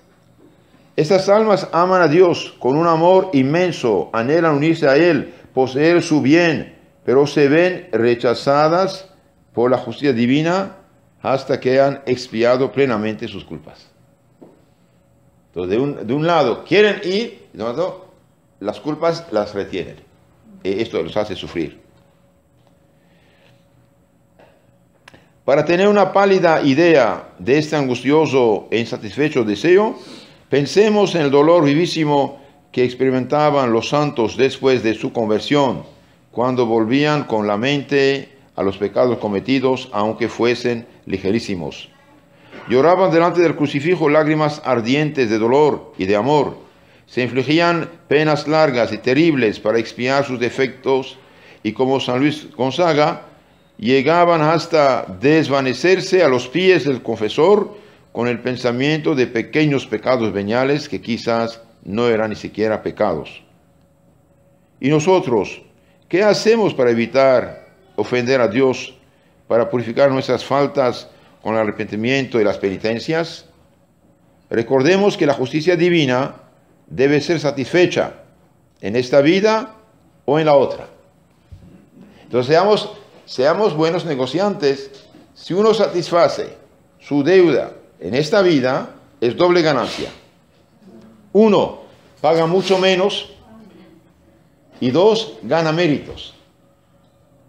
Estas almas aman a Dios con un amor inmenso, anhelan unirse a Él, poseer su bien, pero se ven rechazadas por la justicia divina hasta que han expiado plenamente sus culpas. Entonces, de un lado quieren ir, y de otro lado, las culpas las retienen. Esto los hace sufrir. Para tener una pálida idea de este angustioso e insatisfecho deseo, pensemos en el dolor vivísimo que experimentaban los santos después de su conversión, cuando volvían con la mente a los pecados cometidos, aunque fuesen ligerísimos. Lloraban delante del crucifijo lágrimas ardientes de dolor y de amor. Se infligían penas largas y terribles para expiar sus defectos, y como San Luis Gonzaga, llegaban hasta desvanecerse a los pies del confesor con el pensamiento de pequeños pecados veniales que quizás no eran ni siquiera pecados. Y nosotros, ¿Qué hacemos para evitar ofender a Dios, para purificar nuestras faltas con el arrepentimiento y las penitencias? Recordemos que la justicia divina debe ser satisfecha en esta vida o en la otra. Entonces seamos buenos negociantes. Si uno satisface su deuda en esta vida, es doble ganancia. Uno, paga mucho menos, y dos, gana méritos.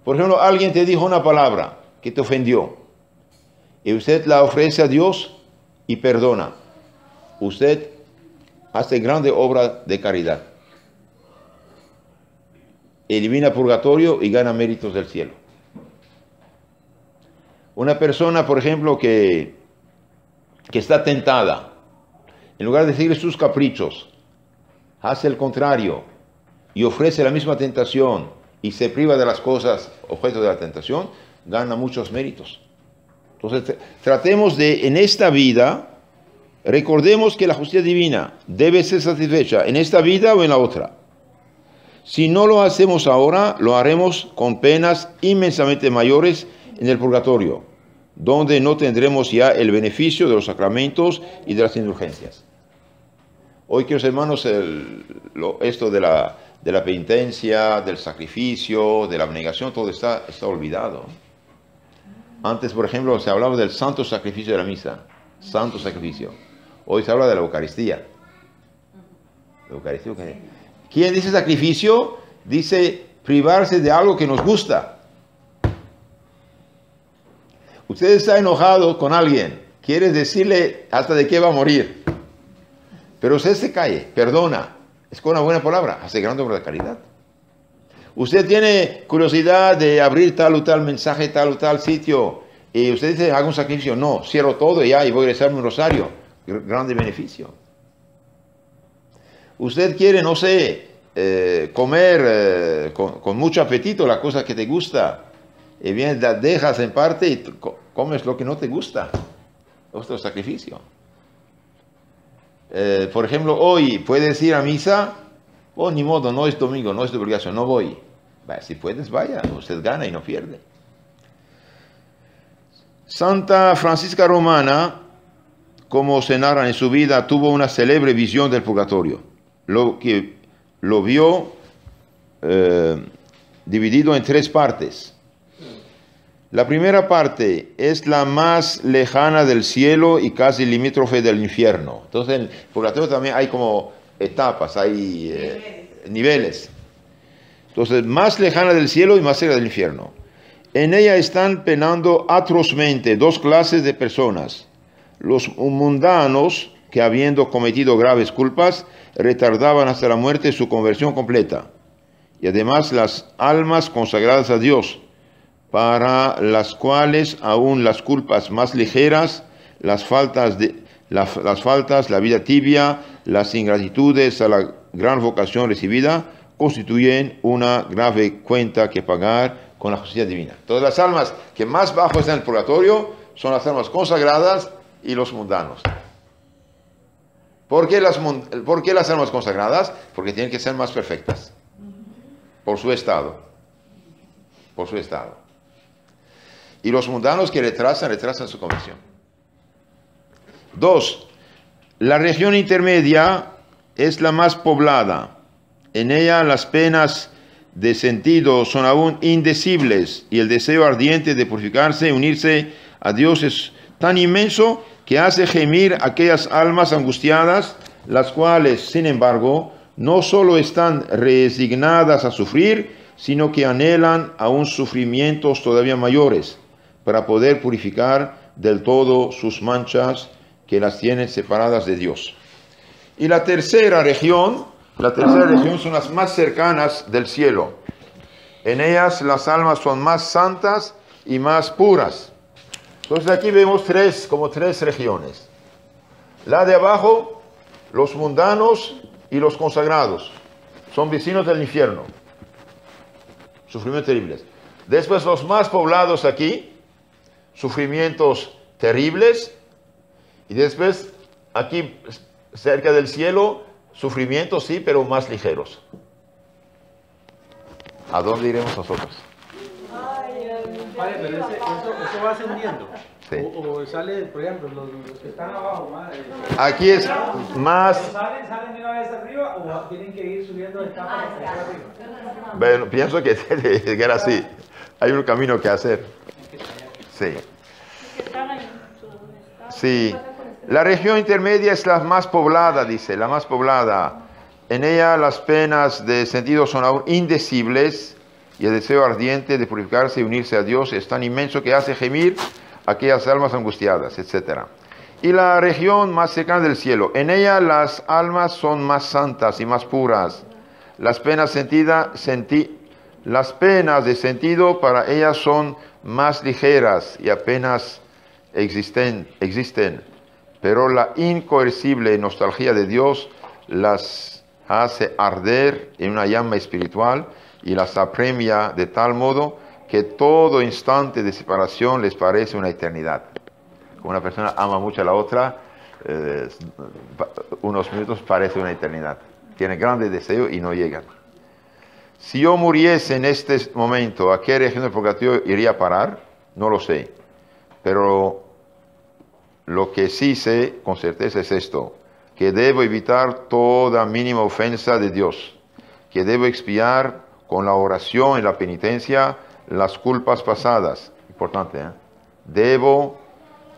Por ejemplo, alguien te dijo una palabra que te ofendió, y usted la ofrece a Dios y perdona. Usted hace grande obra de caridad. Elimina purgatorio y gana méritos del cielo. Una persona, por ejemplo, que está tentada, en lugar de seguir sus caprichos, hace el contrario y ofrece la misma tentación y se priva de las cosas objeto de la tentación, gana muchos méritos. Entonces, tratemos de, en esta vida, recordemos que la justicia divina debe ser satisfecha en esta vida o en la otra. Si no lo hacemos ahora, lo haremos con penas inmensamente mayores en el purgatorio, donde no tendremos ya el beneficio de los sacramentos y de las indulgencias. Hoy, queridos hermanos, esto de la penitencia, del sacrificio, de la abnegación, todo está olvidado. Antes, por ejemplo, se hablaba del santo sacrificio de la misa, santo sacrificio. Hoy se habla de la Eucaristía. La Eucaristía, ¿quién dice sacrificio? Dice privarse de algo que nos gusta. Usted está enojado con alguien, quiere decirle hasta de qué va a morir, pero usted se calle, perdona, es con una buena palabra, hace grande obra de caridad. Usted tiene curiosidad de abrir tal o tal mensaje, tal o tal sitio, y usted dice, haga un sacrificio. No, cierro todo ya y voy a rezarme un rosario. Grande beneficio. Usted quiere, no sé, comer con mucho apetito la cosa que te gusta, y bien la dejas en parte y comes lo que no te gusta. Otro sacrificio. Por ejemplo, hoy puedes ir a misa. Oh, ni modo, no es domingo, no es de obligación, no voy. Si puedes, vaya, usted gana y no pierde. Santa Francisca Romana, como se narra en su vida, tuvo una célebre visión del purgatorio. Lo vio dividido en tres partes. La primera parte es la más lejana del cielo y casi limítrofe del infierno. Entonces, en el purgatorio también hay como etapas, hay niveles. Entonces, más lejana del cielo y más cerca del infierno. En ella están penando atrozmente dos clases de personas. Los mundanos, que habiendo cometido graves culpas, retardaban hasta la muerte su conversión completa. Y además las almas consagradas a Dios, para las cuales aún las culpas más ligeras, las faltas, la vida tibia, las ingratitudes a la gran vocación recibida, constituyen una grave cuenta que pagar con la justicia divina. Todas las almas que más bajo están en el purgatorio son las almas consagradas y los mundanos. ¿Por qué las almas consagradas? Porque tienen que ser más perfectas. Por su estado. Por su estado. Y los mundanos que retrasan su conversión. 2. La región intermedia es la más poblada. En ella las penas de sentido son aún indecibles y el deseo ardiente de purificarse y unirse a Dios es tan inmenso que hace gemir aquellas almas angustiadas, las cuales, sin embargo, no solo están resignadas a sufrir, sino que anhelan aún sufrimientos todavía mayores para poder purificar del todo sus manchas que las tienen separadas de Dios. Y la tercera región son las más cercanas del cielo. En ellas las almas son más santas y más puras. Entonces aquí vemos como tres regiones. La de abajo, los mundanos y los consagrados. Son vecinos del infierno. Sufrimientos terribles. Después los más poblados aquí, sufrimientos terribles. Y después aquí cerca del cielo, sufrimientos sí, pero más ligeros. ¿A dónde iremos nosotros? Vale, pero eso va ascendiendo. Sí. O sale, por ejemplo, los que están abajo. Aquí es más... ¿Salen de una vez arriba o tienen que ir subiendo de capa hasta arriba? Bueno, pienso que era así. Hay un camino que hacer. Sí. Sí. La región intermedia es la más poblada, dice, la más poblada. En ella las penas de sentido son aún indecibles y el deseo ardiente de purificarse y unirse a Dios es tan inmenso que hace gemir aquellas almas angustiadas, etc. Y la región más cercana del cielo. En ella las almas son más santas y más puras. Las penas de sentido para ellas son más ligeras y apenas existen, pero la incoercible nostalgia de Dios las hace arder en una llama espiritual y las apremia de tal modo que todo instante de separación les parece una eternidad. Como una persona ama mucho a la otra, unos minutos parece una eternidad. Tiene grande deseo y no llegan. Si yo muriese en este momento, ¿a qué región del purgatorio iría a parar? No lo sé. Pero lo que sí sé con certeza es esto, que debo evitar toda mínima ofensa de Dios, que debo expiar con la oración y la penitencia las culpas pasadas. Importante, ¿eh? Debo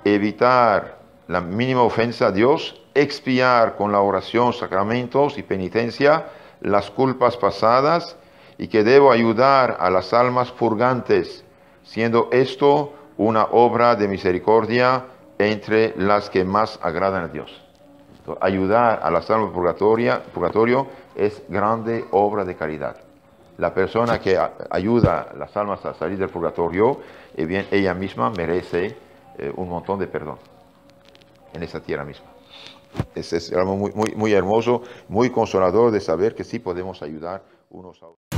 evitar la mínima ofensa a Dios, expiar con la oración, sacramentos y penitencia las culpas pasadas y que debo ayudar a las almas purgantes, siendo esto una obra de misericordia entre las que más agradan a Dios. Entonces, ayudar a las almas purgatorio es grande obra de caridad. La persona que ayuda a las almas a salir del purgatorio, bien, ella misma merece un montón de perdón en esa tierra misma. Es algo muy hermoso, muy consolador de saber que sí podemos ayudar unos a otros.